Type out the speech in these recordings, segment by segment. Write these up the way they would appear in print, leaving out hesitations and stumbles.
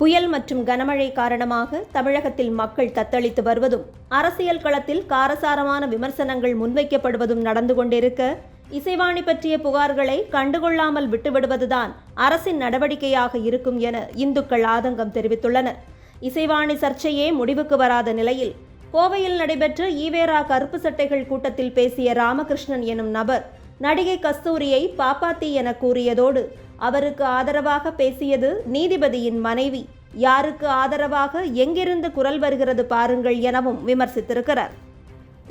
புயல் மற்றும் கனமழை காரணமாக தமிழகத்தில் மக்கள் தத்தளித்து வருவதும் அரசியல் களத்தில் காரசாரமான விமர்சனங்கள் முன்வைக்கப்படுவதும் நடந்து கொண்டிருக்க இசைவாணி பற்றிய புகார்களை கண்டுகொள்ளாமல் விட்டுவிடுவதுதான் அரசின் நடவடிக்கையாக இருக்கும் என இந்துக்கள் ஆதங்கம் தெரிவித்துள்ளனர். இசைவாணி சர்ச்சையே முடிவுக்கு வராத நிலையில் கோவையில் நடைபெற்ற ஈவேரா கருப்பு சட்டைகள் கூட்டத்தில் பேசிய ராமகிருஷ்ணன் எனும் நபர் நடிகை கஸ்தூரியை பாப்பாத்தி என கூறியதோடு அவருக்கு ஆதரவாக பேசியது நீதிபதியின் மனைவி, யாருக்கு ஆதரவாக எங்கிருந்து குரல் வருகிறது பாருங்கள் எனவும் விமர்சித்திருக்கிறார்.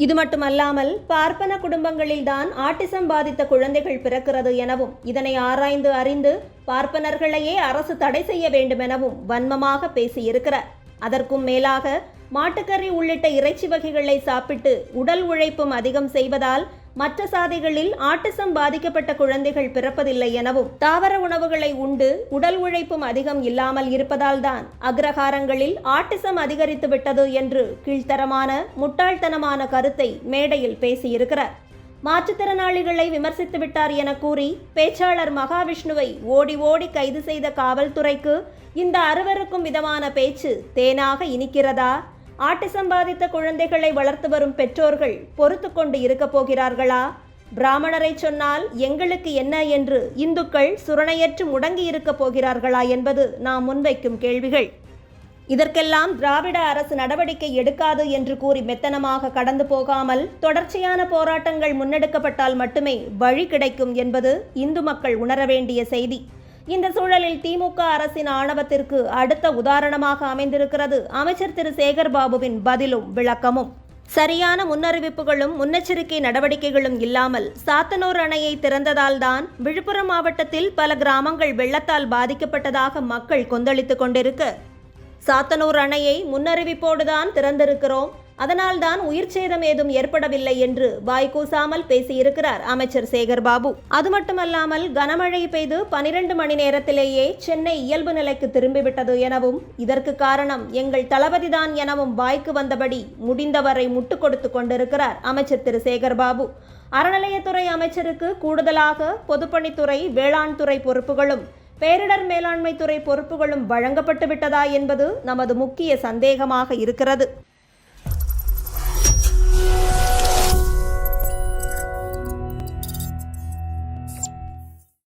இது மட்டுமல்லாமல் பார்ப்பன குடும்பங்களில்தான் ஆட்டிசம் பாதித்த குழந்தைகள் பிறக்கிறது எனவும் இதனை ஆராய்ந்து அறிந்து பார்ப்பனர்களையே அரசு தடை செய்ய வேண்டும் எனவும் வன்மமாக பேசியிருக்கிறார். அதற்கும் மேலாக மாட்டுக்கறி உள்ளிட்ட இறைச்சி வகைகளை சாப்பிட்டு உடல் உழைப்பும் அதிகம் செய்வதால் மற்ற சாதிகளில் ஆட்டிசம் பாதிக்கப்பட்ட குழந்தைகள் பிறப்பதில்லை எனவும் தாவர உணவுகளை உண்டு உடல் உழைப்பும் அதிகம் இல்லாமல் இருப்பதால் தான் அக்ரஹாரங்களில் ஆட்டிசம் அதிகரித்து விட்டது என்று கீழ்த்தரமான முட்டாள்தனமான கருத்தை மேடையில் பேசியிருக்கிறார். மாற்றுத்திறனாளிகளை விமர்சித்து விட்டார் என கூறி பேச்சாளர் மகாவிஷ்ணுவை ஓடி ஓடி கைது செய்த காவல்துறைக்கு இந்த அருவருக்கும் விதமான பேச்சு தேனாக இனிக்கிறதா? ஆட்டிசம் பாதித்த குழந்தைகளை வளர்த்து வரும் பெற்றோர்கள் பொறுத்து கொண்டு இருக்க போகிறார்களா? பிராமணரை சொன்னால் எங்களுக்கு என்ன என்று இந்துக்கள் சுரணையற்று முடங்கி இருக்க போகிறார்களா என்பது நாம் முன்வைக்கும் கேள்விகள். இதற்கெல்லாம் திராவிட அரசு நடவடிக்கை எடுக்காது என்று கூறி மெத்தனமாக கடந்து போகாமல் தொடர்ச்சியான போராட்டங்கள் முன்னெடுக்கப்பட்டால் மட்டுமே வழி கிடைக்கும் என்பது இந்து மக்கள் உணர வேண்டிய செய்தி. இந்த சூழலில் திமுக அரசின் ஆணவத்திற்கு அடுத்த உதாரணமாக அமைந்திருக்கிறது அமைச்சர் திரு சேகர்பாபுவின் பதிலும் விளக்கமும். சரியான முன்னறிவிப்புகளும் முன்னெச்சரிக்கை நடவடிக்கைகளும் இல்லாமல் சாத்தனூர் அணையை திறந்ததால் தான் விழுப்புரம் மாவட்டத்தில் பல கிராமங்கள் வெள்ளத்தால் பாதிக்கப்பட்டதாக மக்கள் கொந்தளித்து கொண்டிருக்க, சாத்தனூர் அணையை முன்னறிவிப்போடுதான் திறந்திருக்கிறோம், அதனால்தான் உயிர் சேதம் ஏதும் ஏற்படவில்லை என்று வாய்க்கூசாமல் பேசியிருக்கிறார் அமைச்சர் சேகர்பாபு. அது மட்டுமல்லாமல் கனமழை பெய்து 12 மணி நேரத்திலேயே சென்னை இயல்பு நிலைக்கு திரும்பிவிட்டது எனவும் இதற்கு காரணம் எங்கள் தளபதிதான் எனவும் வாய்க்கு வந்தபடி முடிந்தவரை முட்டு கொடுத்து கொண்டிருக்கிறார் அமைச்சர் திரு சேகர்பாபு. அறநிலையத்துறை அமைச்சருக்கு கூடுதலாக பொதுப்பணித்துறை, வேளாண் துறை பொறுப்புகளும் பேரிடர் மேலாண்மை துறை பொறுப்புகளும் வழங்கப்பட்டு விட்டதா என்பது நமது முக்கிய சந்தேகமாக இருக்கிறது.